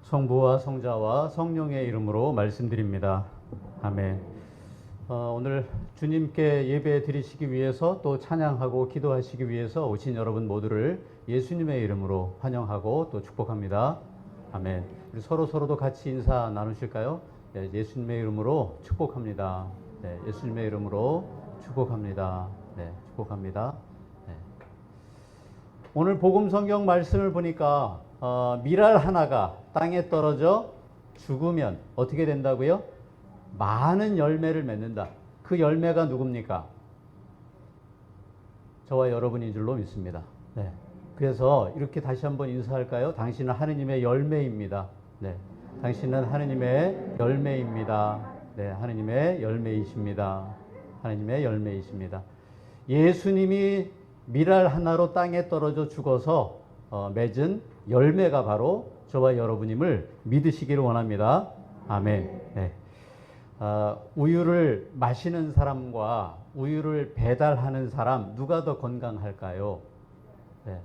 성부와 성자와 성령의 이름으로 말씀드립니다. 아멘. 오늘 주님께 예배 드리시기 위해서 또 찬양하고 기도하시기 위해서 오신 여러분 모두를 예수님의 이름으로 환영하고 또 축복합니다. 아멘. 우리 서로도 같이 인사 나누실까요? 네, 예수님의 이름으로 축복합니다. 네, 예수님의 이름으로 축복합니다. 네, 축복합니다. 네. 오늘 복음 성경 말씀을 보니까 밀알 하나가 땅에 떨어져 죽으면 어떻게 된다고요? 많은 열매를 맺는다. 그 열매가 누굽니까? 저와 여러분인 줄로 믿습니다. 네. 그래서 이렇게 다시 한번 인사할까요? 당신은 하느님의 열매입니다. 네. 당신은 하느님의 열매입니다. 네. 하느님의 열매이십니다. 하느님의 열매이십니다. 예수님이 밀알 하나로 땅에 떨어져 죽어서 맺은 열매가 바로 저와 여러분임을 믿으시기를 원합니다. 아멘. 네. 우유를 마시는 사람과 우유를 배달하는 사람 누가 더 건강할까요? 네.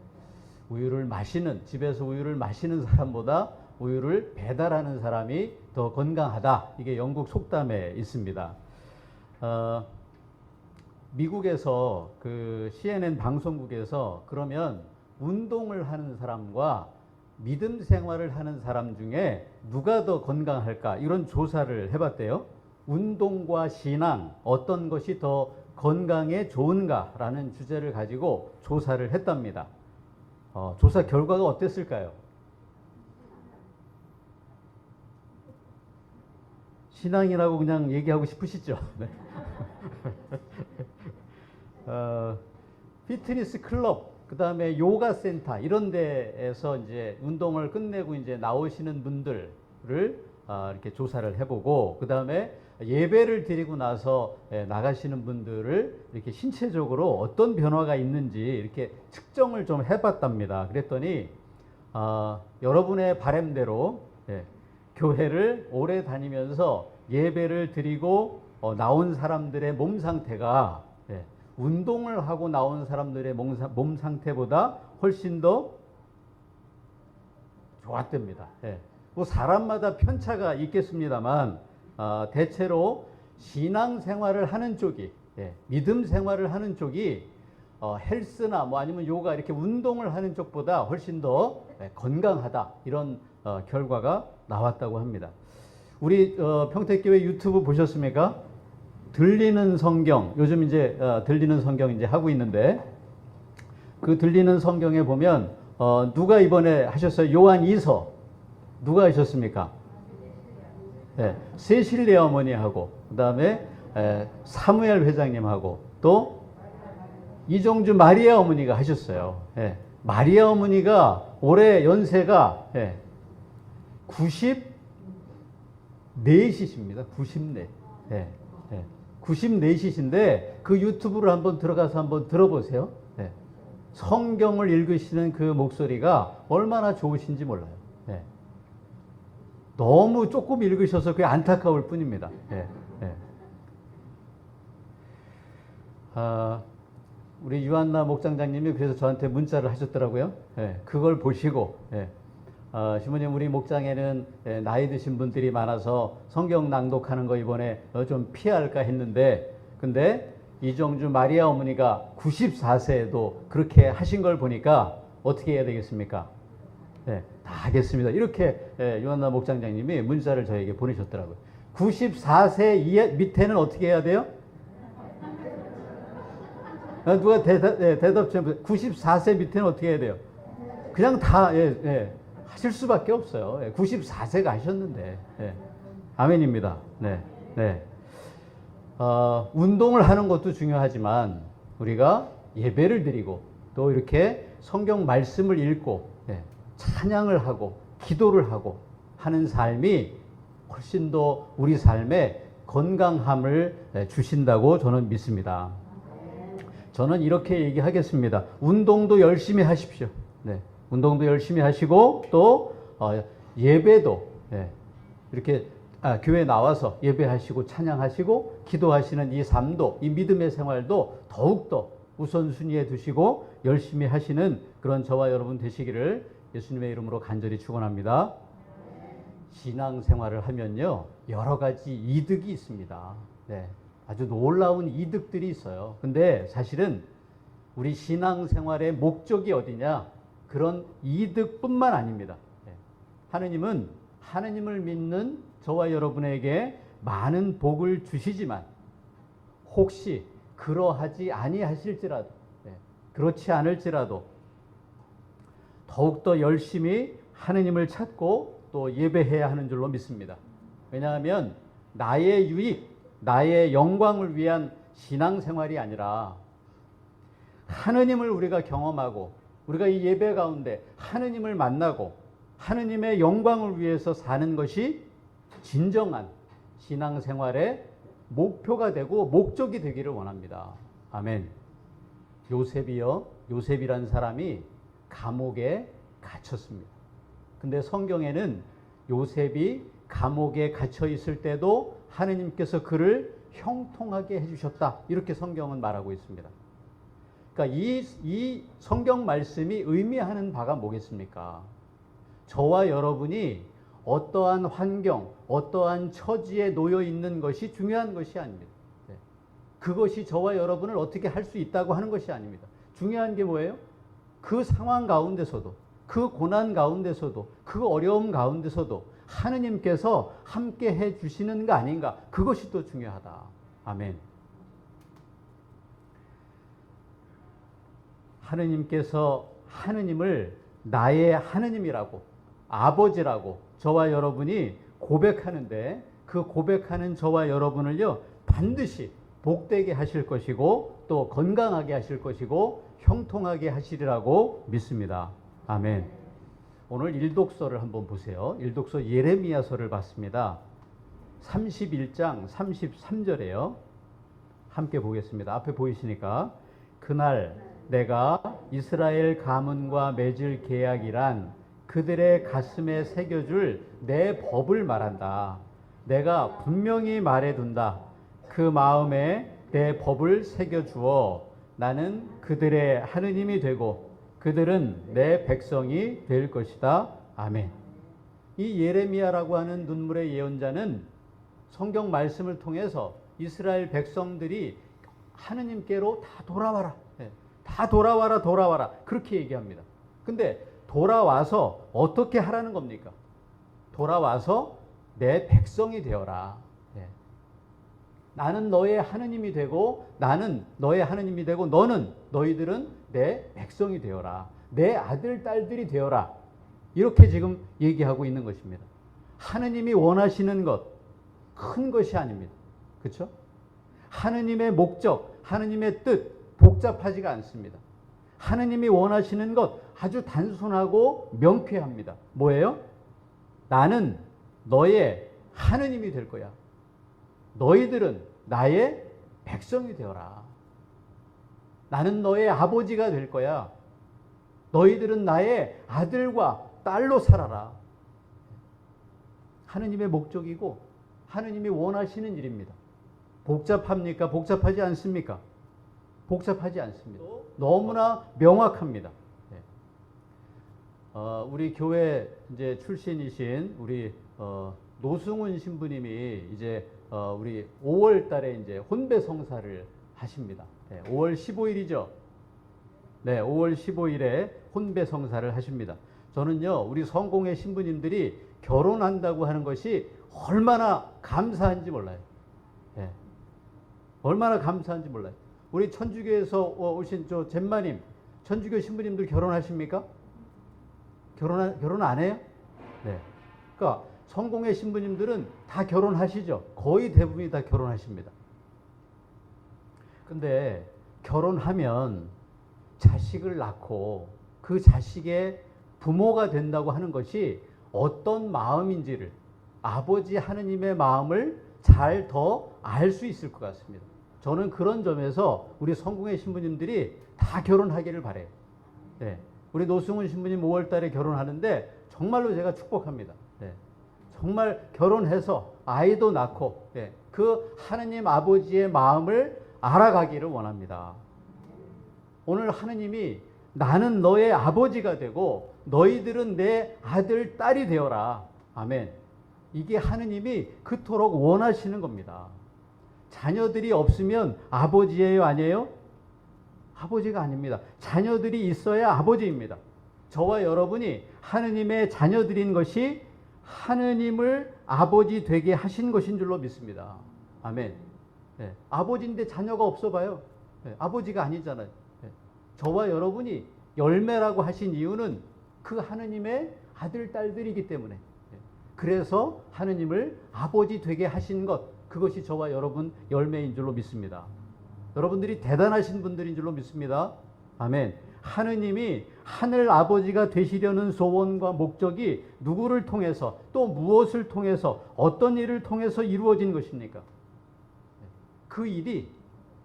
우유를 마시는, 집에서 우유를 마시는 사람보다 우유를 배달하는 사람이 더 건강하다. 이게 영국 속담에 있습니다. 미국에서 그 CNN 방송국에서 그러면 운동을 하는 사람과 믿음 생활을 하는 사람 중에 누가 더 건강할까? 이런 조사를 해봤대요. 운동과 신앙, 어떤 것이 더 건강에 좋은가라는 주제를 가지고 조사를 했답니다. 조사 결과가 어땠을까요? 신앙이라고 그냥 얘기하고 싶으시죠? 네. 피트니스 클럽, 그 다음에 요가 센터 이런 데에서 이제 운동을 끝내고 이제 나오시는 분들을 이렇게 조사를 해보고, 그 다음에 예배를 드리고 나서 나가시는 분들을 이렇게 신체적으로 어떤 변화가 있는지 이렇게 측정을 좀 해봤답니다. 그랬더니 여러분의 바람대로 교회를 오래 다니면서 예배를 드리고 나온 사람들의 몸 상태가 운동을 하고 나온 사람들의 몸 상태보다 훨씬 더 좋았답니다. 뭐 사람마다 편차가 있겠습니다만 대체로 신앙 생활을 하는 쪽이, 믿음 생활을 하는 쪽이 헬스나 뭐 아니면 요가 이렇게 운동을 하는 쪽보다 훨씬 더 건강하다, 이런 결과가 나왔다고 합니다. 우리 평택교회 유튜브 보셨습니까? 들리는 성경, 요즘 이제 들리는 성경 이제 하고 있는데, 그 들리는 성경에 보면 누가 이번에 하셨어요? 요한 2서 누가 하셨습니까? 네, 세실레 어머니하고, 그 다음에 사무엘 회장님하고, 또 이종주 마리아 어머니가 하셨어요. 마리아 어머니가 올해 연세가 94이십니다. 94. 94이신데 그 유튜브를 한번 들어가서 한번 들어보세요. 성경을 읽으시는 그 목소리가 얼마나 좋으신지 몰라요. 너무 조금 읽으셔서 그게 안타까울 뿐입니다. 우리 유한나 목장장님이 그래서 저한테 문자를 하셨더라고요. 그걸 보시고 시모님, 우리 목장에는 나이 드신 분들이 많아서 성경 낭독하는 거 이번에 좀 피할까 했는데, 근데 이종주 마리아 어머니가 94세에도 그렇게 하신 걸 보니까 어떻게 해야 되겠습니까? 다 하겠습니다. 이렇게 유한나 목장장님이 문자를 저에게 보내셨더라고요. 94세 밑에는 어떻게 해야 돼요? 누가 대답 좀. 94세 밑에는 어떻게 해야 돼요? 그냥 다 하실 수밖에 없어요. 94세가 하셨는데. 아멘입니다. 운동을 하는 것도 중요하지만 우리가 예배를 드리고 또 이렇게 성경 말씀을 읽고 찬양을 하고 기도를 하고 하는 삶이 훨씬 더 우리 삶에 건강함을 주신다고 저는 믿습니다. 저는 이렇게 얘기하겠습니다. 운동도 열심히 하십시오. 운동도 열심히 하시고 또 예배도 이렇게 교회 나와서 예배하시고 찬양하시고 기도하시는 이 삶도, 이 믿음의 생활도 더욱더 우선순위에 두시고 열심히 하시는 그런 저와 여러분 되시기를 예수님의 이름으로 간절히 축원합니다. 신앙생활을 하면요, 여러 가지 이득이 있습니다. 네, 아주 놀라운 이득들이 있어요. 근데 사실은 우리 신앙생활의 목적이 어디냐? 그런 이득뿐만 아닙니다. 네, 하느님은 하느님을 믿는 저와 여러분에게 많은 복을 주시지만 혹시 그러하지 아니하실지라도, 네, 그렇지 않을지라도 더욱더 열심히 하느님을 찾고 또 예배해야 하는 줄로 믿습니다. 왜냐하면 나의 유익, 나의 영광을 위한 신앙생활이 아니라 하느님을 우리가 경험하고 우리가 이 예배 가운데 하느님을 만나고 하느님의 영광을 위해서 사는 것이 진정한 신앙생활의 목표가 되고 목적이 되기를 원합니다. 아멘. 요셉이란 사람이 감옥에 갇혔습니다. 근데 성경에는 요셉이 감옥에 갇혀 있을 때도 하느님께서 그를 형통하게 해주셨다, 이렇게 성경은 말하고 있습니다. 그러니까 이 성경 말씀이 의미하는 바가 뭐겠습니까? 저와 여러분이 어떠한 환경, 어떠한 처지에 놓여 있는 것이 중요한 것이 아닙니다. 그것이 저와 여러분을 어떻게 할 수 있다고 하는 것이 아닙니다. 중요한 게 뭐예요? 그 상황 가운데서도, 그 고난 가운데서도, 그 어려움 가운데서도 하느님께서 함께 해 주시는 거 아닌가? 그것이 또 중요하다. 아멘. 하느님께서 하느님을 나의 하느님이라고, 아버지라고 저와 여러분이 고백하는데, 그 고백하는 저와 여러분을요, 반드시 복되게 하실 것이고 또 건강하게 하실 것이고 형통하게 하시리라고 믿습니다. 아멘. 오늘 일독서를 한번 보세요. 일독서 예레미야서를 봤습니다. 31장 33절에요. 함께 보겠습니다. 앞에 보이시니까, 그날 내가 이스라엘 가문과 맺을 계약이란 그들의 가슴에 새겨줄 내 법을 말한다. 내가 분명히 말해둔다. 그 마음에 내 법을 새겨주어 나는 그들의 하느님이 되고 그들은 내 백성이 될 것이다. 아멘. 이 예레미야라고 하는 눈물의 예언자는 성경 말씀을 통해서 이스라엘 백성들이 하느님께로 다 돌아와라, 다 돌아와라 그렇게 얘기합니다. 근데 돌아와서 어떻게 하라는 겁니까? 돌아와서 내 백성이 되어라. 나는 너의 하느님이 되고 나는 너의 하느님이 되고 너희들은 내 백성이 되어라. 내 아들 딸들이 되어라. 이렇게 지금 얘기하고 있는 것입니다. 하느님이 원하시는 것 큰 것이 아닙니다. 그렇죠? 하느님의 목적, 하느님의 뜻 복잡하지가 않습니다. 하느님이 원하시는 것 아주 단순하고 명쾌합니다. 뭐예요? 나는 너의 하느님이 될 거야. 너희들은 나의 백성이 되어라. 나는 너의 아버지가 될 거야. 너희들은 나의 아들과 딸로 살아라. 하느님의 목적이고 하느님이 원하시는 일입니다. 복잡합니까? 복잡하지 않습니까? 복잡하지 않습니다. 너무나 명확합니다. 우리 교회 이제 출신이신 우리 노승훈 신부님이 이제 우리 5월 달에 이제 혼배 성사를 하십니다. 5월 15일이죠. 네, 5월 15일에 혼배 성사를 하십니다. 저는요, 우리 성공회 신부님들이 결혼한다고 하는 것이 얼마나 감사한지 몰라요. 얼마나 감사한지 몰라요. 우리 천주교에서 오신 저 잼마님, 천주교 신부님들 결혼하십니까? 결혼 안 해요? 네. 그러니까 성공회 신부님들은 다 결혼하시죠. 거의 대부분이 다 결혼하십니다. 근데 결혼하면 자식을 낳고 그 자식의 부모가 된다고 하는 것이 어떤 마음인지를, 아버지 하느님의 마음을 잘 더 알 수 있을 것 같습니다. 저는 그런 점에서 우리 성공회 신부님들이 다 결혼하기를 바라요. 네. 우리 노승훈 신부님 5월 달에 결혼하는데 정말로 제가 축복합니다. 네. 정말 결혼해서 아이도 낳고 그 하느님 아버지의 마음을 알아가기를 원합니다. 오늘 하느님이 나는 너의 아버지가 되고 너희들은 내 아들, 딸이 되어라. 아멘. 이게 하느님이 그토록 원하시는 겁니다. 자녀들이 없으면 아버지예요, 아니에요? 아버지가 아닙니다. 자녀들이 있어야 아버지입니다. 저와 여러분이 하느님의 자녀들인 것이 하느님을 아버지 되게 하신 것인 줄로 믿습니다. 아멘. 네. 아버지인데 자녀가 없어 봐요. 네. 아버지가 아니잖아요. 네. 저와 여러분이 열매라고 하신 이유는 그 하느님의 아들, 딸들이기 때문에. 네. 그래서 하느님을 아버지 되게 하신 것, 그것이 저와 여러분 열매인 줄로 믿습니다. 여러분들이 대단하신 분들인 줄로 믿습니다. 아멘. 하느님이 하늘 아버지가 되시려는 소원과 목적이 누구를 통해서 또 무엇을 통해서 어떤 일을 통해서 이루어진 것입니까? 그 일이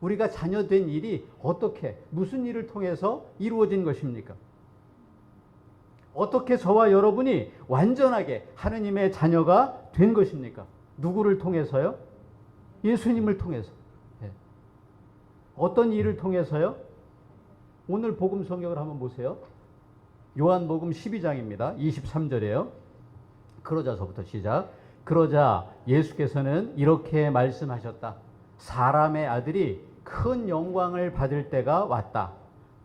우리가 자녀된 일이 어떻게 무슨 일을 통해서 이루어진 것입니까? 어떻게 저와 여러분이 완전하게 하느님의 자녀가 된 것입니까? 누구를 통해서요? 예수님을 통해서. 어떤 일을 통해서요? 오늘 복음 성경을 한번 보세요. 요한복음 12장입니다. 23절이에요. 그러자서부터 시작. 그러자 예수께서는 이렇게 말씀하셨다. 사람의 아들이 큰 영광을 받을 때가 왔다.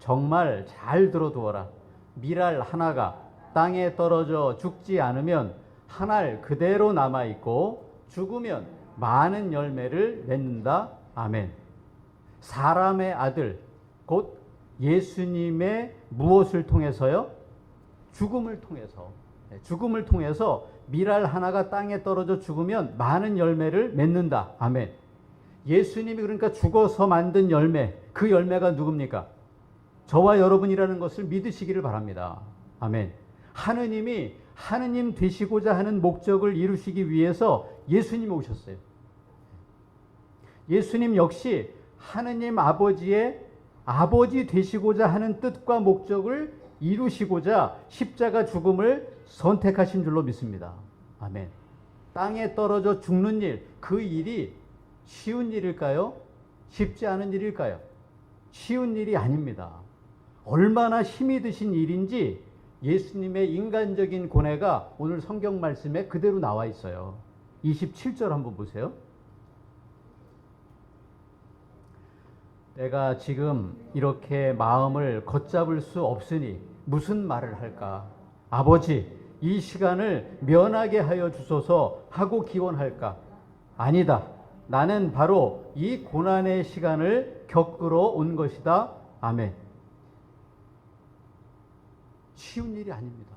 정말 잘 들어두어라. 밀알 하나가 땅에 떨어져 죽지 않으면 한 알 그대로 남아있고 죽으면 많은 열매를 맺는다. 아멘. 사람의 아들, 곧 예수님의 무엇을 통해서요? 죽음을 통해서. 죽음을 통해서 밀알 하나가 땅에 떨어져 죽으면 많은 열매를 맺는다. 아멘. 예수님이 그러니까 죽어서 만든 열매, 그 열매가 누굽니까? 저와 여러분이라는 것을 믿으시기를 바랍니다. 아멘. 하느님이 하느님 되시고자 하는 목적을 이루시기 위해서 예수님이 오셨어요. 예수님 역시 하느님 아버지의 아버지 되시고자 하는 뜻과 목적을 이루시고자 십자가 죽음을 선택하신 줄로 믿습니다. 아멘. 땅에 떨어져 죽는 일, 그 일이 쉬운 일일까요? 쉽지 않은 일일까요? 쉬운 일이 아닙니다. 얼마나 힘이 드신 일인지 예수님의 인간적인 고뇌가 오늘 성경 말씀에 그대로 나와 있어요. 27절 한번 보세요. 내가 지금 이렇게 마음을 걷잡을 수 없으니 무슨 말을 할까? 아버지, 이 시간을 면하게 하여 주소서 하고 기원할까? 아니다. 나는 바로 이 고난의 시간을 겪으러 온 것이다. 아멘. 쉬운 일이 아닙니다.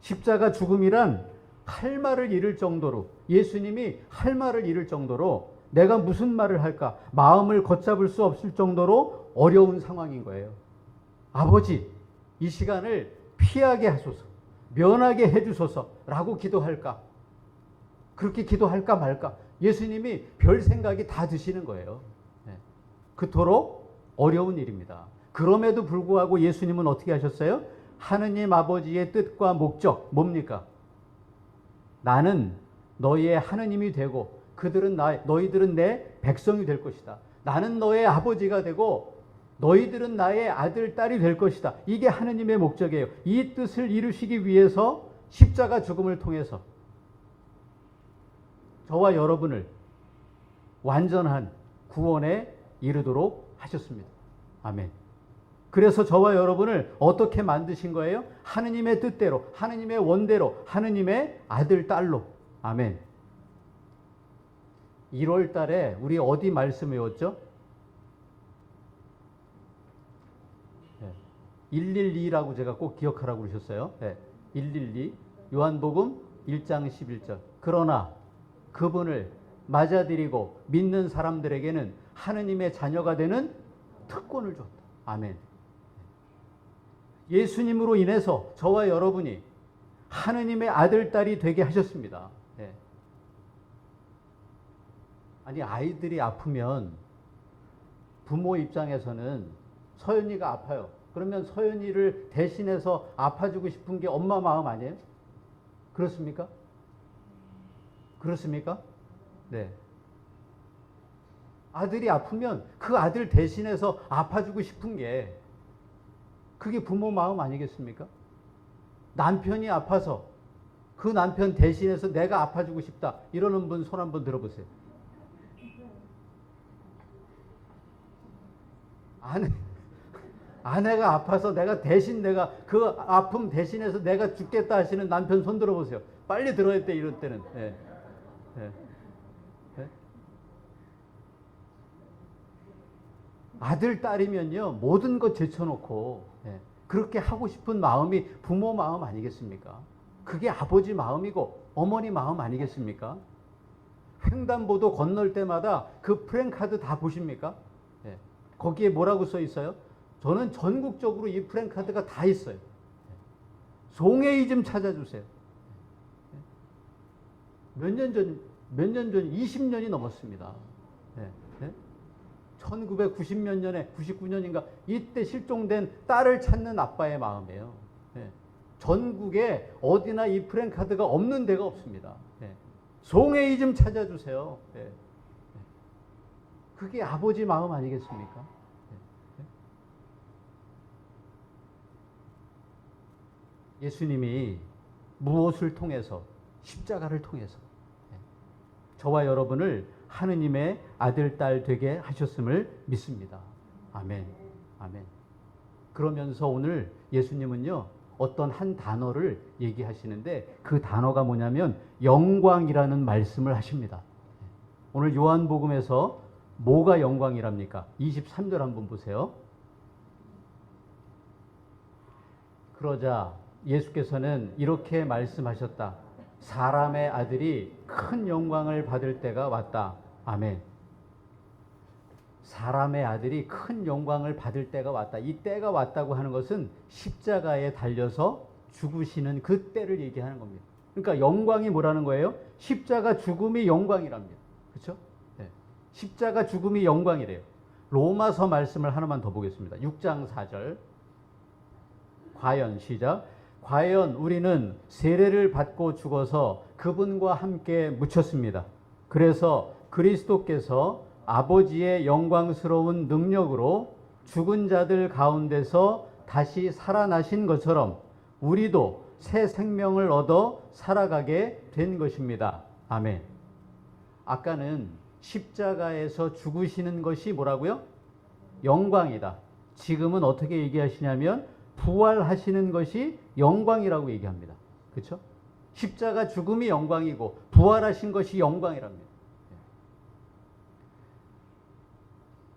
십자가 죽음이란 할 말을 잃을 정도로, 예수님이 할 말을 잃을 정도로 내가 무슨 말을 할까? 마음을 걷잡을 수 없을 정도로 어려운 상황인 거예요. 아버지, 이 시간을 피하게 하소서, 면하게 해주소서라고 기도할까? 그렇게 기도할까 말까? 예수님이 별 생각이 다 드시는 거예요. 그토록 어려운 일입니다. 그럼에도 불구하고 예수님은 어떻게 하셨어요? 하느님 아버지의 뜻과 목적, 뭡니까? 나는 너희의 하느님이 되고 너희들은 내 백성이 될 것이다. 나는 너의 아버지가 되고 너희들은 나의 아들, 딸이 될 것이다. 이게 하느님의 목적이에요. 이 뜻을 이루시기 위해서 십자가 죽음을 통해서 저와 여러분을 완전한 구원에 이르도록 하셨습니다. 아멘. 그래서 저와 여러분을 어떻게 만드신 거예요? 하느님의 뜻대로, 하느님의 원대로, 하느님의 아들, 딸로. 아멘. 1월 달에 우리 어디 말씀 외웠죠? 112라고 제가 꼭 기억하라고 그러셨어요. 112. 요한복음 1장 11절. 그러나 그분을 맞아들이고 믿는 사람들에게는 하느님의 자녀가 되는 특권을 줬다. 아멘. 예수님으로 인해서 저와 여러분이 하느님의 아들, 딸이 되게 하셨습니다. 아니, 아이들이 아프면 부모 입장에서는 서연이가 아파요. 그러면 서연이를 대신해서 아파주고 싶은 게 엄마 마음 아니에요? 그렇습니까? 그렇습니까? 네. 아들이 아프면 그 아들 대신해서 아파주고 싶은 게 그게 부모 마음 아니겠습니까? 남편이 아파서 그 남편 대신해서 내가 아파주고 싶다. 이러는 분 손 한번 들어보세요. 아내가 아파서 내가 그 아픔 대신해서 내가 죽겠다 하시는 남편 손 들어보세요. 빨리 들어야 돼, 이럴 때는. 예. 예. 예? 아들, 딸이면요, 모든 것 제쳐놓고, 예, 그렇게 하고 싶은 마음이 부모 마음 아니겠습니까? 그게 아버지 마음이고, 어머니 마음 아니겠습니까? 횡단보도 건널 때마다 그 프랜카드 다 보십니까? 예. 거기에 뭐라고 써 있어요? 저는 전국적으로 이 프랜카드가 다 있어요. 송해이 좀 찾아주세요. 몇 년 전, 20년이 넘었습니다. 예. 예? 1990몇 년에, 99년인가, 이때 실종된 딸을 찾는 아빠의 마음이에요. 예. 전국에 어디나 이 프랜카드가 없는 데가 없습니다. 예. 송해이 좀 찾아주세요. 예. 그게 아버지 마음 아니겠습니까? 예수님이 무엇을 통해서, 십자가를 통해서 저와 여러분을 하느님의 아들, 딸 되게 하셨음을 믿습니다. 아멘. 아멘. 그러면서 오늘 예수님은요, 어떤 한 단어를 얘기하시는데 그 단어가 뭐냐면 영광이라는 말씀을 하십니다. 오늘 요한복음에서 뭐가 영광이랍니까? 23절 한번 보세요. 그러자 예수께서는 이렇게 말씀하셨다. 사람의 아들이 큰 영광을 받을 때가 왔다. 아멘. 사람의 아들이 큰 영광을 받을 때가 왔다. 이 때가 왔다고 하는 것은 십자가에 달려서 죽으시는 그 때를 얘기하는 겁니다. 그러니까 영광이 뭐라는 거예요? 십자가 죽음이 영광이랍니다. 그렇죠? 네. 십자가 죽음이 영광이래요. 로마서 말씀을 하나만 더 보겠습니다. 6장 4절. 과연, 시작. 과연 우리는 세례를 받고 죽어서 그분과 함께 묻혔습니다. 그래서 그리스도께서 아버지의 영광스러운 능력으로 죽은 자들 가운데서 다시 살아나신 것처럼 우리도 새 생명을 얻어 살아가게 된 것입니다. 아멘. 아까는 십자가에서 죽으시는 것이 뭐라고요? 영광이다. 지금은 어떻게 얘기하시냐면 부활하시는 것이 영광이라고 얘기합니다. 그렇죠? 십자가 죽음이 영광이고 부활하신 것이 영광이랍니다.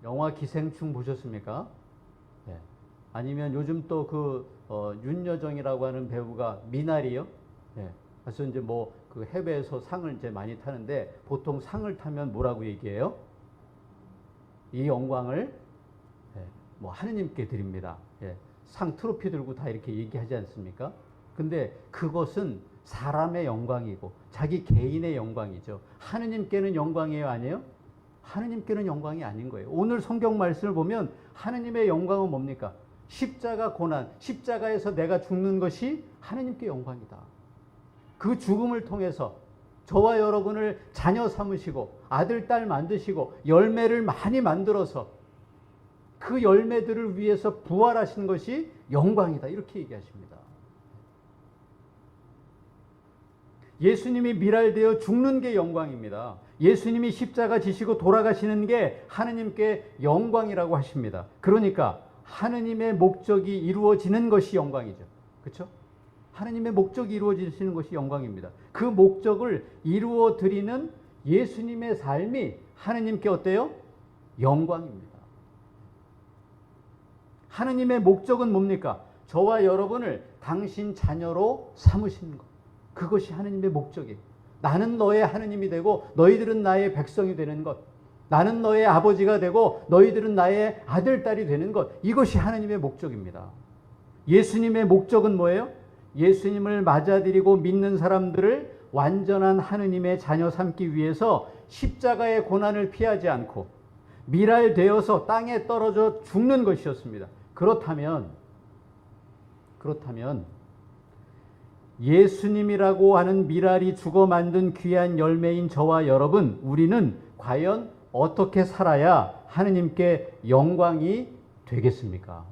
영화 기생충 보셨습니까? 네. 아니면 요즘 또 윤여정이라고 하는 배우가 미나리요? 네. 그래서 이제 뭐 그 해외에서 상을 이제 많이 타는데 보통 상을 타면 뭐라고 얘기해요? 이 영광을 뭐 하느님께 드립니다. 상 트로피 들고 다 이렇게 얘기하지 않습니까? 근데 그것은 사람의 영광이고 자기 개인의 영광이죠. 하느님께는 영광이에요, 아니에요? 하느님께는 영광이 아닌 거예요. 오늘 성경 말씀을 보면 하느님의 영광은 뭡니까? 십자가 고난, 십자가에서 내가 죽는 것이 하느님께 영광이다. 그 죽음을 통해서 저와 여러분을 자녀 삼으시고 아들, 딸 만드시고 열매를 많이 만들어서 그 열매들을 위해서 부활하신 것이 영광이다. 이렇게 얘기하십니다. 예수님이 밀알되어 죽는 게 영광입니다. 예수님이 십자가 지시고 돌아가시는 게 하느님께 영광이라고 하십니다. 그러니까 하느님의 목적이 이루어지는 것이 영광이죠. 그렇죠? 하느님의 목적이 이루어지시는 것이 영광입니다. 그 목적을 이루어 드리는 예수님의 삶이 하느님께 어때요? 영광입니다. 하느님의 목적은 뭡니까? 저와 여러분을 당신 자녀로 삼으시는 것. 그것이 하느님의 목적이에요. 나는 너의 하느님이 되고 너희들은 나의 백성이 되는 것. 나는 너의 아버지가 되고 너희들은 나의 아들, 딸이 되는 것. 이것이 하느님의 목적입니다. 예수님의 목적은 뭐예요? 예수님을 맞아들이고 믿는 사람들을 완전한 하느님의 자녀 삼기 위해서 십자가의 고난을 피하지 않고 밀알되어서 땅에 떨어져 죽는 것이었습니다. 그렇다면 예수님이라고 하는 밀알이 죽어 만든 귀한 열매인 저와 여러분, 우리는 과연 어떻게 살아야 하느님께 영광이 되겠습니까?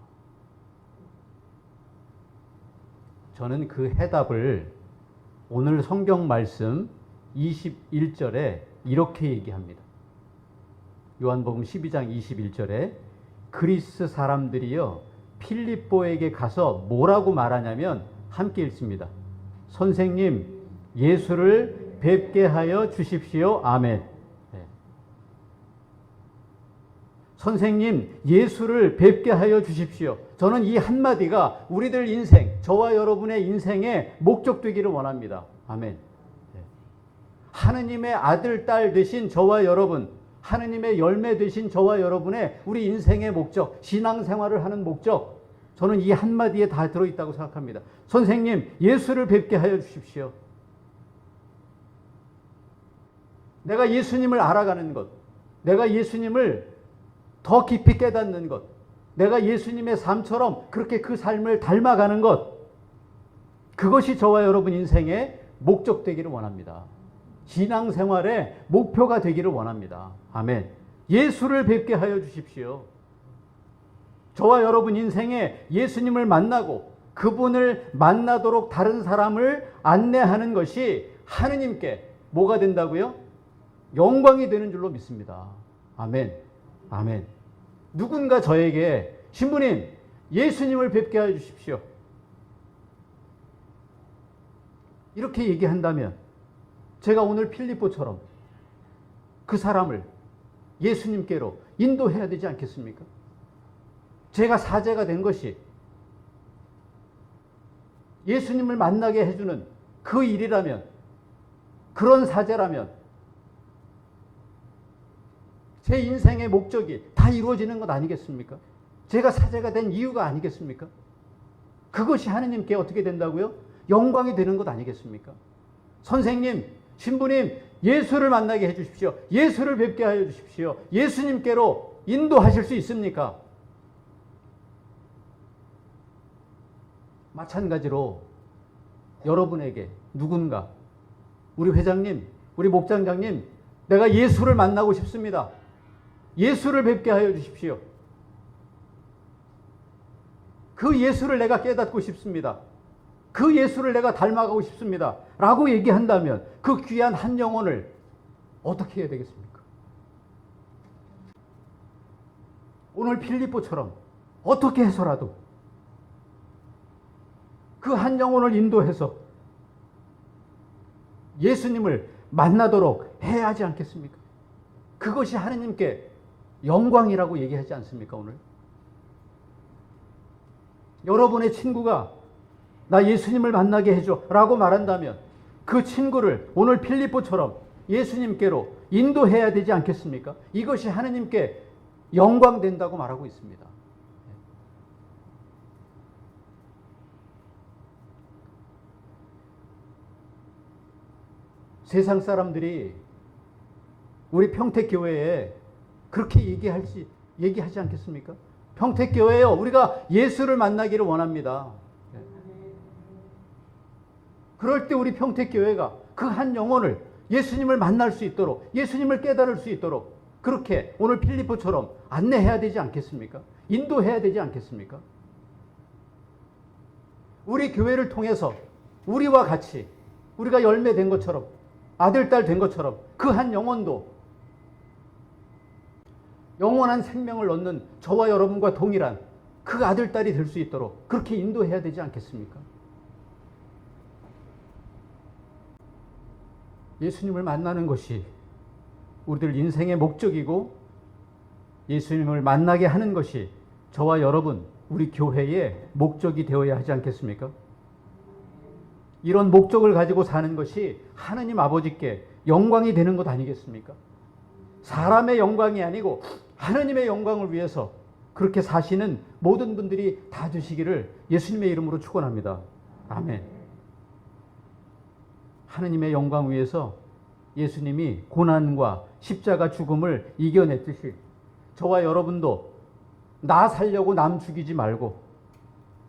저는 그 해답을 오늘 성경 말씀 21절에 이렇게 얘기합니다. 요한복음 12장 21절에 그리스 사람들이요 필립보에게 가서 뭐라고 말하냐면 함께 읽습니다. 선생님, 예수를 뵙게 하여 주십시오. 아멘. 네. 선생님, 예수를 뵙게 하여 주십시오. 저는 이 한마디가 우리들 인생, 저와 여러분의 인생의 목적 되기를 원합니다. 아멘. 네. 하느님의 아들, 딸 되신 저와 여러분, 하느님의 열매 되신 저와 여러분의 우리 인생의 목적, 신앙생활을 하는 목적, 저는 이 한마디에 다 들어있다고 생각합니다. 선생님, 예수를 뵙게 하여 주십시오. 내가 예수님을 알아가는 것, 내가 예수님을 더 깊이 깨닫는 것, 내가 예수님의 삶처럼 그렇게 그 삶을 닮아가는 것, 그것이 저와 여러분 인생의 목적 되기를 원합니다. 신앙생활의 목표가 되기를 원합니다. 아멘. 예수를 뵙게 하여 주십시오. 저와 여러분 인생에 예수님을 만나고 그분을 만나도록 다른 사람을 안내하는 것이 하느님께 뭐가 된다고요? 영광이 되는 줄로 믿습니다. 아멘. 아멘. 누군가 저에게 신부님, 예수님을 뵙게 하여 주십시오. 이렇게 얘기한다면 제가 오늘 필립보처럼 그 사람을 예수님께로 인도해야 되지 않겠습니까? 제가 사제가 된 것이 예수님을 만나게 해주는 그 일이라면, 그런 사제라면 제 인생의 목적이 다 이루어지는 것 아니겠습니까? 제가 사제가 된 이유가 아니겠습니까? 그것이 하느님께 어떻게 된다고요? 영광이 되는 것 아니겠습니까? 선생님, 신부님, 예수를 만나게 해주십시오. 예수를 뵙게 하여 주십시오. 예수님께로 인도하실 수 있습니까? 마찬가지로 여러분에게 누군가, 우리 회장님, 우리 목장장님, 내가 예수를 만나고 싶습니다. 예수를 뵙게 하여 주십시오. 그 예수를 내가 깨닫고 싶습니다. 그 예수를 내가 닮아가고 싶습니다. 라고 얘기한다면 그 귀한 한 영혼을 어떻게 해야 되겠습니까? 오늘 필립보처럼 어떻게 해서라도 그 한 영혼을 인도해서 예수님을 만나도록 해야 하지 않겠습니까? 그것이 하느님께 영광이라고 얘기하지 않습니까, 오늘? 여러분의 친구가 나 예수님을 만나게 해줘 라고 말한다면 그 친구를 오늘 필립보처럼 예수님께로 인도해야 되지 않겠습니까? 이것이 하느님께 영광 된다고 말하고 있습니다. 세상 사람들이 우리 평택교회에 그렇게 얘기하지 않겠습니까? 평택교회요, 우리가 예수를 만나기를 원합니다. 그럴 때 우리 평택교회가 그 한 영혼을 예수님을 만날 수 있도록, 예수님을 깨달을 수 있도록 그렇게 오늘 필립보처럼 안내해야 되지 않겠습니까? 인도해야 되지 않겠습니까? 우리 교회를 통해서 우리와 같이 우리가 열매 된 것처럼, 아들, 딸 된 것처럼 그 한 영혼도 영원한 생명을 얻는 저와 여러분과 동일한 그 아들, 딸이 될 수 있도록 그렇게 인도해야 되지 않겠습니까? 예수님을 만나는 것이 우리들 인생의 목적이고 예수님을 만나게 하는 것이 저와 여러분, 우리 교회의 목적이 되어야 하지 않겠습니까? 이런 목적을 가지고 사는 것이 하느님 아버지께 영광이 되는 것 아니겠습니까? 사람의 영광이 아니고 하느님의 영광을 위해서 그렇게 사시는 모든 분들이 다 되시기를 예수님의 이름으로 축원합니다. 아멘. 하느님의 영광 위해서 예수님이 고난과 십자가 죽음을 이겨냈듯이 저와 여러분도 나 살려고 남 죽이지 말고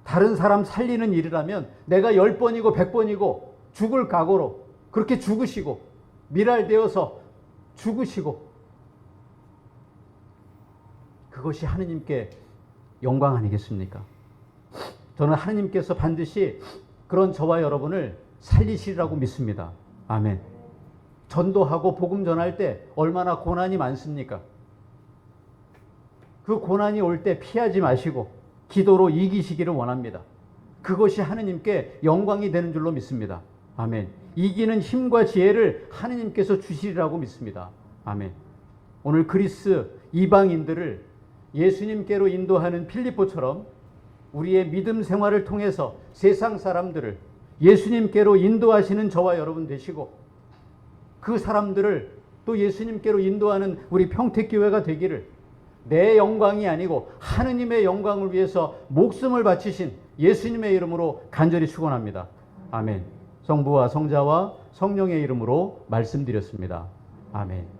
다른 사람 살리는 일이라면 내가 10번이고 100번이고 죽을 각오로 그렇게 죽으시고 밀알되어서 죽으시고, 그것이 하느님께 영광 아니겠습니까? 저는 하느님께서 반드시 그런 저와 여러분을 살리시리라고 믿습니다. 아멘. 전도하고 복음 전할 때 얼마나 고난이 많습니까? 그 고난이 올 때 피하지 마시고 기도로 이기시기를 원합니다. 그것이 하느님께 영광이 되는 줄로 믿습니다. 아멘. 이기는 힘과 지혜를 하느님께서 주시리라고 믿습니다. 아멘. 오늘 그리스 이방인들을 예수님께로 인도하는 필리포처럼 우리의 믿음 생활을 통해서 세상 사람들을 예수님께로 인도하시는 저와 여러분 되시고, 그 사람들을 또 예수님께로 인도하는 우리 평택교회가 되기를, 내 영광이 아니고 하느님의 영광을 위해서 목숨을 바치신 예수님의 이름으로 간절히 축원합니다. 아멘. 성부와 성자와 성령의 이름으로 말씀드렸습니다. 아멘.